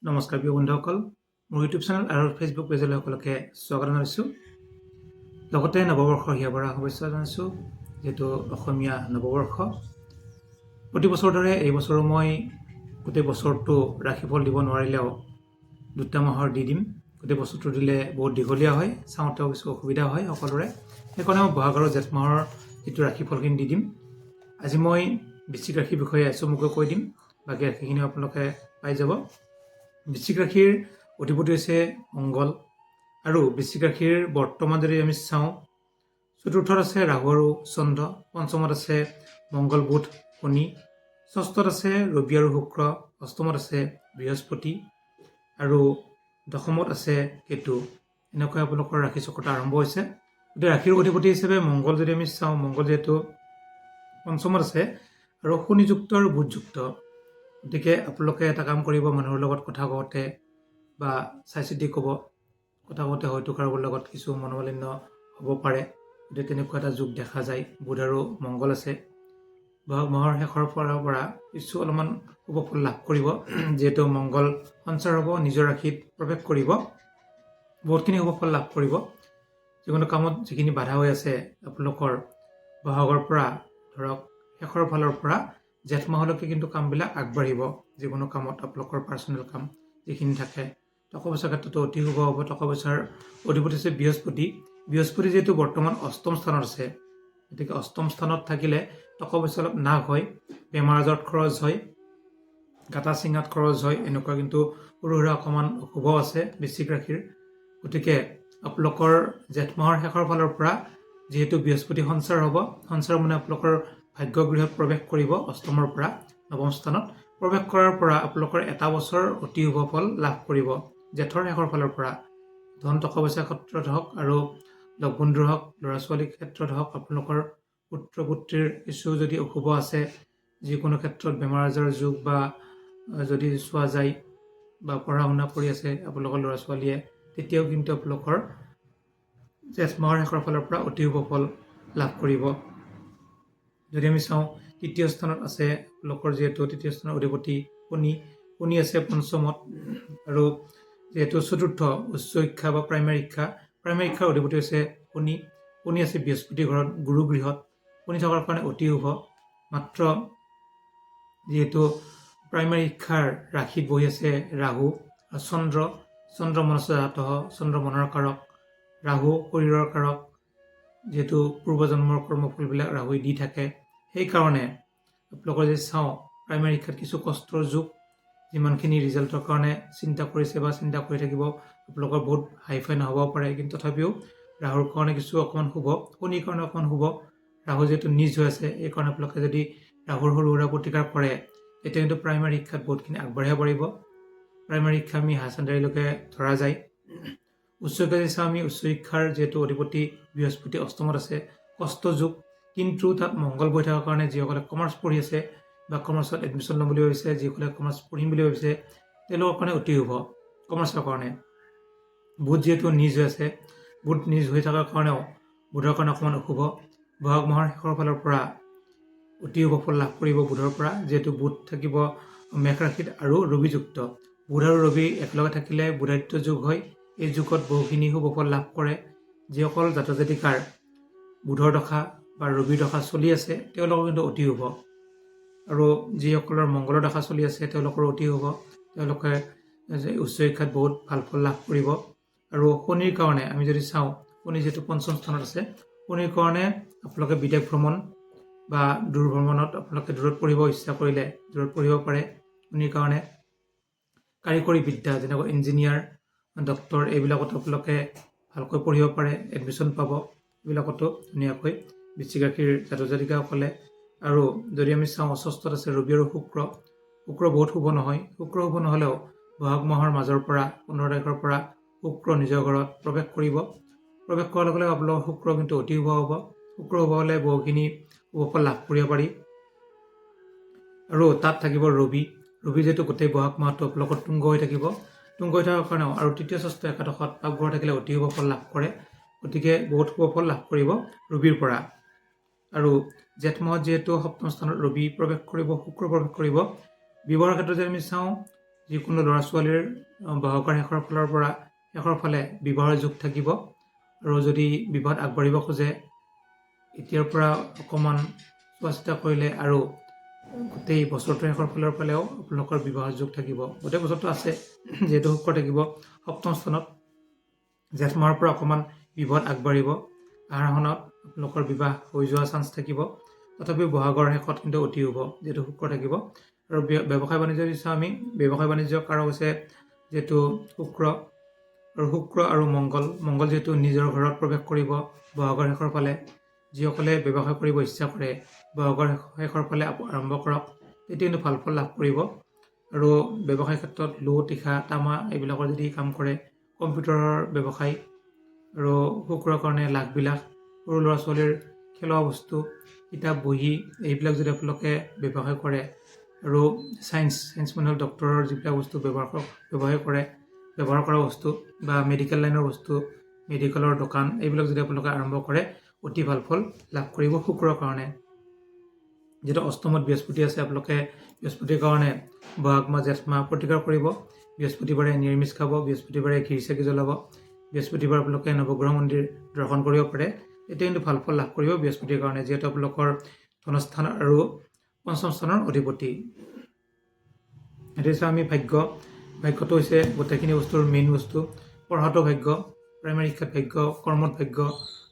নমস্কাৰ প্ৰিয় বন্ধুসকল, মোৰ ইউটিউব চেনেল আৰু ফেচবুক পেজলৈ সকলোকে স্বাগত জনাইছোঁ। লগতে নৱবৰ্ষৰ হিয়াভৰা শুভেচ্ছা জনাইছোঁ। যিহেতু অসমীয়া নৱবৰ্ষ, প্ৰতি বছৰ দৰে এই বছৰো মই গোটেই বছৰটো ৰাশিফল দিব নোৱাৰিলেও 2টা মাহৰ দি দিম। গোটেই বছৰটো দিলে বহুত দীঘলীয়া হয়, চাওঁতেও কিছু অসুবিধা হয় সকলোৰে। সেইকাৰণে মই বহাগ আৰু জেঠ মাহৰ যিটো ৰাশিফলখিনি দি দিম। আজি মই বৃশ্চিক ৰাশিৰ বিষয়ে চমুকৈ কৈ দিম, বাকী ৰাশিখিনি আপোনালোকে পাই যাব। বৃশ্চিক ৰাশিৰ অধিপতি হৈছে মংগল, আৰু বৃশ্চিক ৰাশিৰ বৰ্তমান যদি আমি চাওঁ, চতুৰ্থত আছে ৰাহু আৰু চন্দ্ৰ, পঞ্চমত আছে মংগল বুধ শনি, ষষ্ঠত আছে ৰবি আৰু শুক্ৰ, অষ্টমত আছে বৃহস্পতি আৰু দশমত আছে কেতু। এনেকৈ আপোনালোকৰ ৰাশি চক্ৰটো আৰম্ভ হৈছে। গতিকে ৰাশিৰ অধিপতি হিচাপে মংগল যদি আমি চাওঁ, মংগল যিহেতু পঞ্চমত আছে আৰু শনিযুক্ত আৰু বুধযুক্ত, গতিকে আপোনালোকে এটা কাম কৰিব, মানুহৰ লগত কথা কওঁতে বা চাই চিতি ক'ব। কথা কওঁতে হয়তো কাৰোবাৰ লগত কিছু মনোমালিন্য হ'ব পাৰে, গতিকে তেনেকুৱা এটা যুগ দেখা যায়। বুধ আৰু মংগল আছে। বহাগ মাহৰ শেষৰ পৰা কিছু অলপমান শুভ ফল লাভ কৰিব, যিহেতু মংগল সঞ্চাৰ হ'ব, নিজৰ ৰাশিত প্ৰৱেশ কৰিব, বহুতখিনি শুভ ফল লাভ কৰিব। যিকোনো কামত যিখিনি বাধা হৈ আছে আপোনালোকৰ বহাগৰ পৰা ধৰক শেষৰ ফালৰ পৰা জেঠ মাহলৈকে কিন্তু কামবিলাক আগবাঢ়িব। যিকোনো কামত আপোনালোকৰ পাৰ্চনেল কাম যিখিনি থাকে, টকা পইচাৰ ক্ষেত্ৰতো অতি শুভ হ'ব। টকা পইচাৰ অধিপতি হৈছে বৃহস্পতি। বৃহস্পতি যিহেতু বৰ্তমান অষ্টম স্থানত আছে, গতিকে অষ্টম স্থানত থাকিলে টকা পইচা অলপ নাশ হয়, বেমাৰ আজাৰত খৰচ হয়, গাঁটা চিঙাত খৰচ হয়, এনেকুৱা কিন্তু সৰু সুৰা অকণমান অশুভ আছে বৃশ্চিক ৰাশিৰ। গতিকে আপোনালোকৰ জেঠ মাহৰ শেষৰ ফালৰ পৰা যিহেতু বৃহস্পতি সঞ্চাৰ হ'ব, সঞ্চাৰ মানে আপোনালোকৰ ভাগ্যগৃহত প্ৰৱেশ কৰিব, অষ্টমৰ পৰা নৱম স্থানত প্ৰৱেশ কৰাৰ পৰা আপোনালোকৰ এটা বছৰ অতি শুভ ফল লাভ কৰিব। জেঠৰ শেষৰ ফালৰ পৰা ধন টকা পইচাৰ ক্ষেত্ৰত হওক আৰু লগ বন্ধুৰ হওক, ল'ৰা ছোৱালীৰ ক্ষেত্ৰত হওক, আপোনালোকৰ পুত্ৰ পুত্ৰীৰ কিছু যদি অশুভ আছে, যিকোনো ক্ষেত্ৰত বেমাৰ আজাৰৰ যুগ বা যদি চোৱা যায় বা পঢ়া শুনা কৰি আছে আপোনালোকৰ ল'ৰা ছোৱালীয়ে, তেতিয়াও কিন্তু আপোনালোকৰ জেঠ মাহৰ শেষৰ ফালৰ পৰা অতি শুভ ফল লাভ কৰিব। যদি আমি চাওঁ, তৃতীয় স্থানত আছে আপোনালোকৰ, যিহেতু তৃতীয় স্থানৰ অধিপতি শনি আছে পঞ্চমত, আৰু যিহেতু চতুৰ্থ উচ্চ শিক্ষা বা প্ৰাইমেৰী শিক্ষাৰ অধিপতি হৈছে শনি আছে বৃহস্পতি ঘৰত, গুৰু গৃহত। শনি থকাৰ কাৰণে অতি শুভ। মাত্ৰ যিহেতু প্ৰাইমেৰী শিক্ষাৰ ৰাশিত বহি আছে ৰাহু আৰু চন্দ্ৰ মনস্যাত, চন্দ্ৰ মনৰ কাৰক, ৰাহু শৰীৰৰ কাৰক, যিহেতু পূৰ্বজন্মৰ কৰ্মফলবিলাক ৰাহুৱে দি থাকে। সেইকাৰণে আপোনালোকৰ যদি চাওঁ, প্ৰাইমেৰী শিক্ষাত কিছু কষ্টৰ যুগ, যিমানখিনি ৰিজাল্টৰ কাৰণে চিন্তা কৰিছে বা চিন্তা কৰি থাকিব, আপোনালোকৰ বহুত হাইফাই নহ'ব পাৰে, কিন্তু তথাপিও ৰাহুৰ কাৰণে কিছু অকণমান শুভ, শনিৰ কাৰণে অকণমান শুভ। ৰাহু যিহেতু নিজ হৈ আছে, এইকাৰণে আপোনালোকে যদি ৰাহুৰ সৰু সুৰা প্ৰতিকাৰ কৰে, তেতিয়া কিন্তু প্ৰাইমেৰী শিক্ষাত বহুতখিনি আগবাঢ়িব পাৰিব। প্ৰাইমেৰী শিক্ষা আমি হায়াৰ ছেকেণ্ডাৰীলৈকে ধৰা যায়। উচ্চ শিক্ষা যদি চাওঁ, আমি উচ্চ শিক্ষাৰ যিহেতু অধিপতি বৃহস্পতি অষ্টমত আছে, কষ্ট যুগ, কিন্তু তাত মংগল বহি থকাৰ কাৰণে যিসকলে কমাৰ্চ পঢ়ি আছে বা কমাৰ্চত এডমিশ্যন ল'ম বুলি ভাবিছে, যিসকলে কমাৰ্চ পঢ়িম বুলি ভাবিছে, তেওঁলোকৰ কাৰণে অতি শুভ কমাৰ্চৰ কাৰণে। বুধ যিহেতু নিজ হৈ আছে, বুধ নিজ হৈ থকাৰ কাৰণেও বুধৰ কাৰণে অকণমান অশুভ। বহাগ মাহৰ শেষৰ ফালৰ পৰা অতি শুভ ফল লাভ কৰিব বুধৰ পৰা, যিহেতু বুধ থাকিব মেষ ৰাশিত আৰু ৰবিযুক্ত। বুধ আৰু ৰবি একেলগে থাকিলে বুধাদিত্য যুগ হয়। এই যুগত বহুখিনি শুভ ফল লাভ কৰে। যিসকল জাতক জাতিকাৰ বুধৰ দশা বা ৰবিৰ দশা চলি আছে, তেওঁলোকৰ কিন্তু অতি শুভ, আৰু যিসকলৰ মংগলৰ দশা চলি আছে তেওঁলোকৰ অতি শুভ। তেওঁলোকে উচ্চ শিক্ষাত বহুত ভাল ফল লাভ কৰিব। আৰু শনিৰ কাৰণে আমি যদি চাওঁ, শনি যিহেতু পঞ্চম স্থানত আছে, শনিৰ কাৰণে আপোনালোকে বিদেশ ভ্ৰমণ বা দূৰ ভ্ৰমণত আপোনালোকে দূৰত পঢ়িব ইচ্ছা কৰিলে দূৰত পঢ়িব পাৰে। শনিৰ কাৰণে কাৰিকৰী বিদ্যা যেনেকৈ ইঞ্জিনিয়াৰ, ডক্তৰ, এইবিলাকতো আপোনালোকে ভালকৈ পঢ়িব পাৰে, এডমিশ্যন পাব এইবিলাকতো ধুনীয়াকৈ বৃশ্চিক ৰাশিৰ জাতক জাতিকাসকলে। আৰু যদি আমি চাওঁ, ষষ্ঠত আছে ৰবি আৰু শুক্ৰ বহুত শুভ নহয়। শুক্ৰ শুভ নহ'লেও বহাগ মাহৰ মাজৰ পৰা 15 তাৰিখৰ পৰা শুক্ৰ নিজৰ ঘৰত প্ৰৱেশ কৰিব। প্ৰৱেশ কৰাৰ লগে লগে আপোনালোকৰ শুক্ৰ কিন্তু অতি শুভ হ'ব। শুক্ৰ শুভ হ'লে বহুখিনি শুভ ফল লাভ কৰিব পাৰি। আৰু তাত থাকিব ৰবি যিহেতু গোটেই বহাগ মাহটো আপোনালোকৰ তুংগ হৈ থাকিব। তুংগ হৈ থকাৰ কাৰণেও আৰু তৃতীয় ষষ্ঠ একাদশত পাকঘৰ থাকিলে অতি শুভ ফল লাভ কৰে। গতিকে বহুত শুভ ফল লাভ কৰিব ৰবিৰ পৰা। আৰু জেঠ মাহত যিহেতু সপ্তম স্থানত ৰবি প্ৰৱেশ কৰিব, শুক্ৰ প্ৰৱেশ কৰিব। বিবাহৰ ক্ষেত্ৰত যদি আমি চাওঁ, যিকোনো ল'ৰা ছোৱালীৰ বহাগৰ শেষৰ ফালৰ পৰা শেষৰ ফালে বিবাহৰ যোগ থাকিব। আৰু যদি বিবাহত আগবাঢ়িব খোজে এতিয়াৰ পৰা অকণমান চোৱা চিতা কৰিলে আৰু গোটেই বছৰটোৰ শেষৰ ফালৰ ফালেও আপোনালোকৰ বিবাহৰ যোগ থাকিব। গোটেই বছৰটো আছে যিহেতু শুক্ৰ থাকিব সপ্তম স্থানত। জেঠ মাহৰ পৰা অকণমান বিবাহত আগবাঢ়িব। আহাৰ মাহত আপোনালোকৰ বিবাহ হৈ যোৱা চান্স থাকিব। তথাপিও বহাগৰ শেষত কিন্তু অতি হ'ব যিহেতু শুক্ৰ থাকিব। আৰু ব্যৱসায় বাণিজ্য যদি চাওঁ আমি, ব্যৱসায় বাণিজ্যৰ কাৰক হৈছে যিহেতু শুক্ৰ, আৰু শুক্ৰ আৰু মংগল যিহেতু নিজৰ ঘৰত প্ৰৱেশ কৰিব বহাগৰ শেষৰ ফালে। যিসকলে ব্যৱসায় কৰিব ইচ্ছা কৰে বহাগৰ শেষৰ ফালে আৰম্ভ কৰক, তেতিয়া কিন্তু ভাল ফল লাভ কৰিব। আৰু ব্যৱসায় ক্ষেত্ৰত লো তীখা তামা এইবিলাকৰ যদি কাম কৰে, কম্পিউটাৰৰ ব্যৱসায়, আৰু শুক্ৰৰ কাৰণে লাখবিলাক, সৰু ল'ৰা ছোৱালীৰ খেলোৱা বস্তু, কিতাপ বহী এইবিলাক যদি আপোনালোকে ব্যৱসায় কৰে, আৰু চায়েন্স মানে হ'ল ডক্টৰৰ যিবিলাক বস্তু ব্যৱহাৰ কৰা বস্তু বা মেডিকেল লাইনৰ বস্তু, মেডিকেলৰ দোকান এইবিলাক যদি আপোনালোকে আৰম্ভ কৰে অতি ভাল ফল লাভ কৰিব শুক্ৰৰ কাৰণে। যিহেতু অষ্টমত বৃহস্পতি আছে, আপোনালোকে বৃহস্পতিৰ কাৰণে বহাগ মাহ জেঠ মাহ প্ৰতিকাৰ কৰিব। বৃহস্পতিবাৰে নিৰামিষ খাব, বৃহস্পতিবাৰে ঘিৰ চাকি জ্বলাব, বৃহস্পতিবাৰ আপোনালোকে নৱগ্ৰহ মন্দিৰ দৰ্শন কৰিব পাৰে। এতিয়া কিন্তু ভাল ফল লাভ কৰিব বৃহস্পতিৰ কাৰণে, যিহেতু আপোনালোকৰ ধনস্থান আৰু পঞ্চম স্থানৰ অধিপতি। এতিয়া আমি ভাগ্যটো হৈছে গোটেইখিনি বস্তুৰ মেইন বস্তু। পঢ়াটো ভাগ্য, প্ৰাইমেৰী শিক্ষাত ভাগ্য, কৰ্মত ভাগ্য।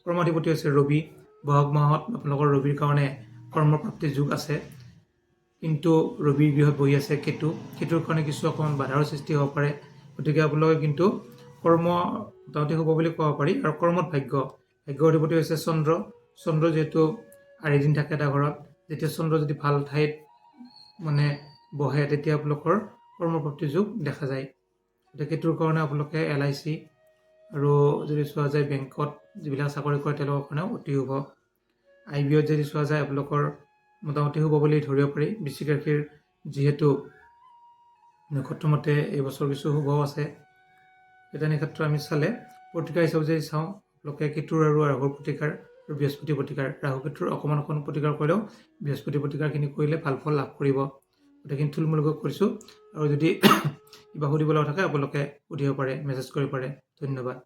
কৰ্মাধিপতি হৈছে ৰবি। বহাগ মাহত আপোনালোকৰ ৰবিৰ কাৰণে কৰ্মপ্ৰাপ্তিৰ যোগ আছে, কিন্তু ৰবিৰ গৃহত বহি আছে কেতুৰ কাৰণে কিছু অকণমান বাধাৰ সৃষ্টি হ'ব পাৰে। গতিকে আপোনালোকে কিন্তু কৰ্ম মোটামুটি হ'ব বুলি ক'ব পাৰি। আৰু কৰ্মত ভাগ্যৰ অধিপতি হৈছে চন্দ্ৰ যিহেতু আৰিদিন থাকে এটা ঘৰত, যেতিয়া চন্দ্ৰ যদি ভাল ঠাইত বহে তেতিয়া আপোনালোকৰ কৰ্মপ্ৰাপ্তিৰ যোগ দেখা যায়। গতিকে কেতুৰ কাৰণে আপোনালোকে LIC আৰু যদি চোৱা যায় বেংকত যিবিলাক চাকৰি কৰে তেওঁলোকৰ কাৰণেও অতি শুভ। IBত যদি চোৱা যায় আপোনালোকৰ মোটামুটি শুভ বুলি ধৰিব পাৰি। বৃশ্চিক ৰাশিৰ যিহেতু নক্ষত্ৰ মতে এইবছৰ কিছু শুভও আছে। তেনে ক্ষেত্ৰত আমি চালে প্ৰতিকাৰ হিচাপে যদি চাওঁ, আপোনালোকে কেতুৰ আৰু ৰাহুৰ প্ৰতিকাৰ আৰু বৃহস্পতি প্ৰতিকাৰ, ৰাহু কেতুৰ অকণমান প্ৰতিকাৰ কৰিলেও বৃহস্পতি প্ৰতিকাৰখিনি কৰিলে ভাল ফল লাভ কৰিব। গোটেইখিনি থুলমূলকৈ কৰিছোঁ। আৰু যদি কিবা সুধিব লগা থাকে আপোনালোকে সুধিব পাৰে, মেছেজ কৰিব পাৰে। ধন্যবাদ।